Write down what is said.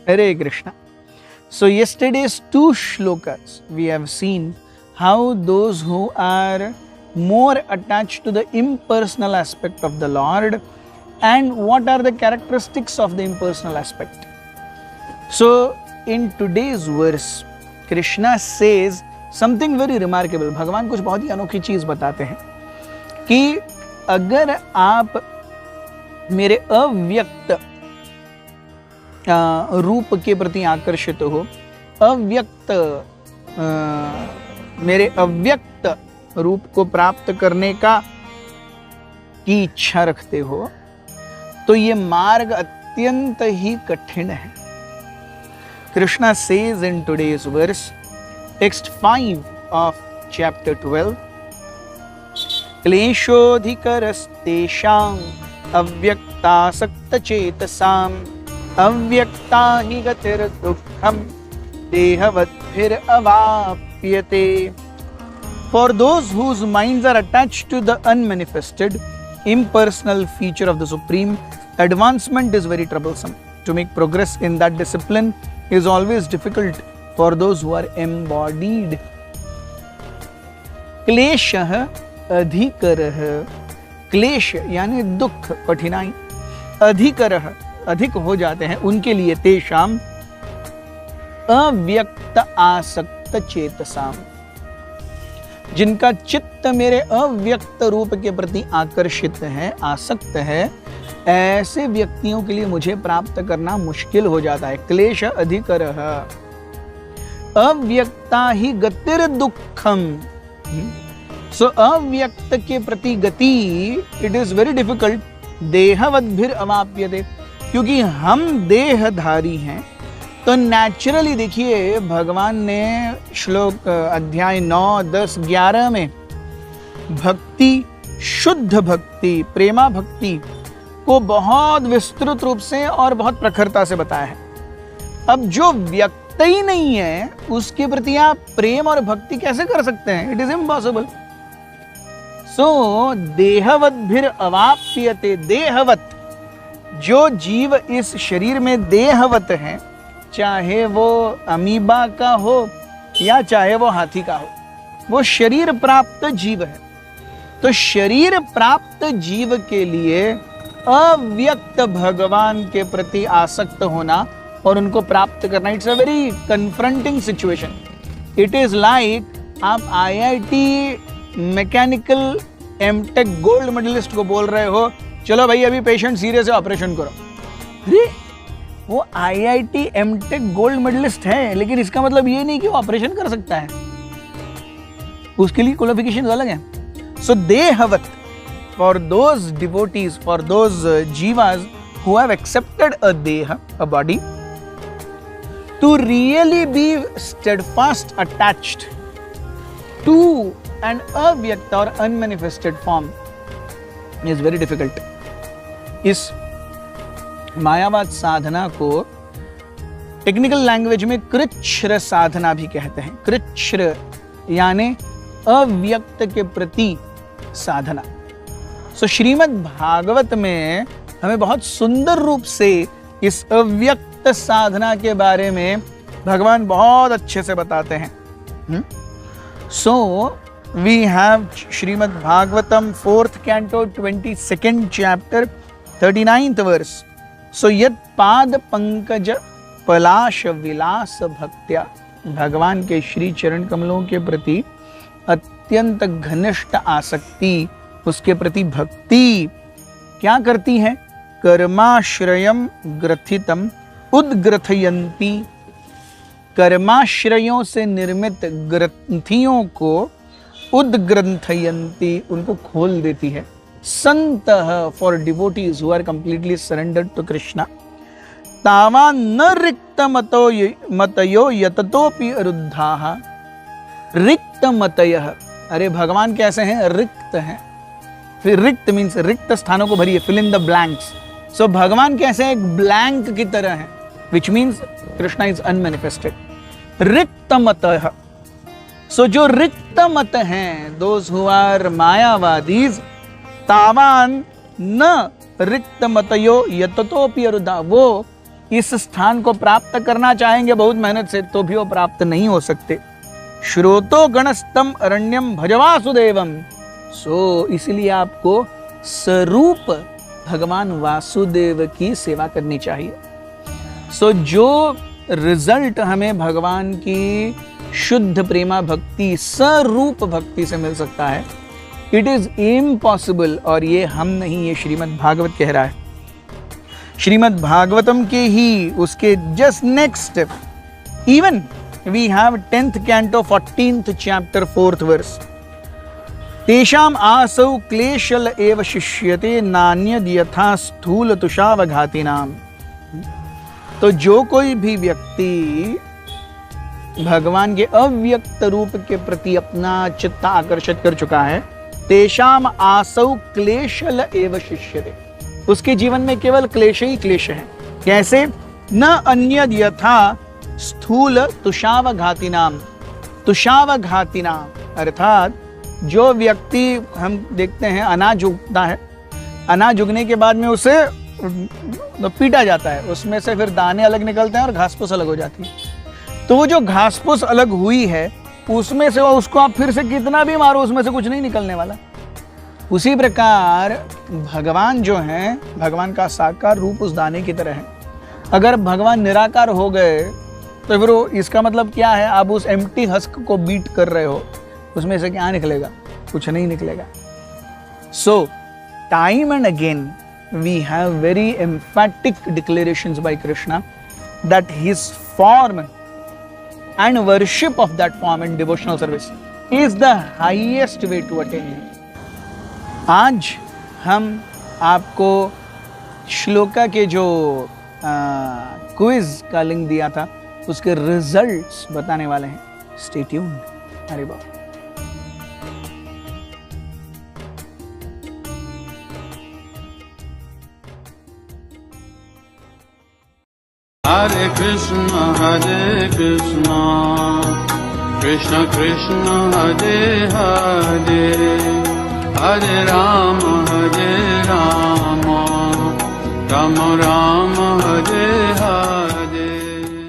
Hare Krishna. So yesterday's two shlokas we have seen how those who are more attached to the impersonal aspect of the Lord and what are the characteristics of the impersonal aspect. So in today's verse Krishna says something very remarkable. भगवान कुछ बहुत ही अनोखी चीज बताते हैं कि अगर आप मेरे अव्यक्त रूप के प्रति आकर्षित हो, मेरे अव्यक्त रूप को प्राप्त करने की इच्छा रखते हो, तो ये मार्ग अत्यंत ही कठिन है. Krishna says in today's verse, text 5 of chapter 12, क्लेशोऽधिकरस्तेषाम् अव्यक्तासक्तचेतसाम् अव्यक्ता हि गतिर्दुःखम् देहवद्भिरवाप्यते. For those whose minds are attached to the unmanifested, impersonal feature of the Supreme, advancement is very troublesome. To make progress in that discipline is always difficult for those who are embodied. क्लेशः अधिकरः, क्लेश यानी दुख, कठिनाई, अधिकरः अधिक हो जाते हैं उनके लिए, तेषाम अव्यक्त आसक्त चेतसाम, जिनका चित्त मेरे अव्यक्त रूप के प्रति आकर्षित है, आसक्त है, ऐसे व्यक्तियों के लिए मुझे प्राप्त करना मुश्किल हो जाता है. क्लेश अधिकरः, अव्यक्ता ही गतिर दुखम. सो अव्यक्त के प्रति गति, इट इज वेरी डिफिकल्ट. देहवद्भिर अवाप्यते, क्योंकि हम देहधारी हैं, तो नेचुरली देखिए भगवान ने श्लोक अध्याय 9, 10, 11 में भक्ति, शुद्ध भक्ति, प्रेमा भक्ति को बहुत विस्तृत रूप से और बहुत प्रखरता से बताया है. अब जो व्यक्त ही नहीं है उसके प्रति आप प्रेम और भक्ति कैसे कर सकते हैं? It is impossible. सो देहवद्भिर अवाप्यते, देहवत, जो जीव इस शरीर में देहवत है, चाहे वो अमीबा का हो या चाहे वो हाथी का हो, वो शरीर प्राप्त जीव है. तो शरीर प्राप्त जीव के लिए अव्यक्त भगवान के प्रति आसक्त होना और उनको प्राप्त करना, it's a very confronting situation. It is like आप IIT mechanical MTech gold medallist को बोल रहे हो, चलो भाई अभी पेशेंट सीरियस है, ऑपरेशन करो. अरे वो IIT एमटेक गोल्ड मेडलिस्ट है, लेकिन इसका मतलब ये नहीं कि वो ऑपरेशन कर सकता है, उसके लिए क्वालिफिकेशंस अलग हैं. सो देहवत, for those devotees, for those jivas who have accepted a deha, a body, to really be steadfast attached to an avyakta or unmanifested form is very difficult. इस मायावाद साधना को टेक्निकल लैंग्वेज में कृच्छ्र साधना भी कहते हैं. कृच्छ्र यानी अव्यक्त के प्रति साधना. सो श्रीमद् भागवत में हमें बहुत सुंदर रूप से इस अव्यक्त साधना के बारे में भगवान बहुत अच्छे से बताते हैं. So we have Shrimad Bhagavatam 4th canto 22nd chapter 39th verse. So यत् पाद पंकज पलाश विलास भक्त्या, भगवान के श्री चरण कमलों के प्रति अत्यंत घनिष्ठ आसक्ति, उसके प्रति भक्ति क्या करती है? कर्माश्रयम ग्रथितम उद्ग्रथयन्ति, कर्माश्रयों से निर्मित ग्रंथियों को उद्ग्रंथयन्ति, उनको खोल देती है. संतः, for devotees who are completely surrendered to Krishna, तावा न रिक्त मतयो यततोपि अरुद्धाः. रिक्त मतयः, अरे भगवान कैसे हैं? रिक्त हैं. फिर रिक्त मीन्स रिक्त स्थानों को भरिए, फिल इन द ब्लैंक्स. सो भगवान कैसे हैं? एक ब्लैंक की तरह है, which means Krishna is unmanifested. रिक्त मतः, सो जो रिक्त मत हैं, दोज हु आर मायावादीज, तावान न रिक्त मतयो यततोपि अरुद्धा, वो इस स्थान को प्राप्त करना चाहेंगे बहुत मेहनत से तो भी वो प्राप्त नहीं हो सकते। श्रोतो गणस्तम अरण्यम भजवासुदेवम। सो इसलिए आपको स्वरूप भगवान वासुदेव की सेवा करनी चाहिए। सो जो रिजल्ट हमें भगवान की शुद्ध प्रेमा भक्ति स्वरूप भक्ति से मिल सकता है, इट इज इम्पॉसिबल। और ये हम नहीं, ये श्रीमद् भागवत कह रहा है। श्रीमद् भागवतम के ही उसके just next even we have 10th canto 14th chapter 4th verse। तेषाम आसौ क्लेशल एव शिष्यते नान्यद यथा स्थूल तुषावघातिनाम। तो जो कोई भी व्यक्ति भगवान के अव्यक्त रूप के प्रति अपना चित्त आकर्षित कर चुका है, तेषाम आसौ क्लेशल एव शिष्यते, उसके जीवन में केवल क्लेश ही क्लेश है। कैसे? न अन्यद यथा स्थूल तुषावघातिनाम। तुषावघातिनाम अर्थात जो व्यक्ति, हम देखते हैं अनाज उगता है, अनाज उगने के बाद में उसे पीटा जाता है, उसमें से फिर दाने अलग निकलते हैं और घास फूस अलग हो जाती है। तो वो जो घास फूस अलग हुई है उसमें से उसको आप फिर से कितना भी मारो उसमें से कुछ नहीं निकलने वाला। उसी प्रकार भगवान जो हैं, भगवान का साकार रूप उस दाने की तरह है। अगर भगवान निराकार हो गए तो फिर वो, इसका मतलब क्या है? आप उस एम्प्टी हस्क को बीट कर रहे हो, उसमें से क्या निकलेगा? कुछ नहीं निकलेगा। So time and again we have very emphatic declarations by Krishna that his form and worship of that form and devotional service is the highest way to attain him। आज हम आपको श्लोका के जो क्विज का लिंक दिया था उसके रिजल्ट्स बताने वाले हैं। Stay tuned. हरे बोल। Hare Krishna Krishna Krishna Hare Hare Hare Rama Rama Rama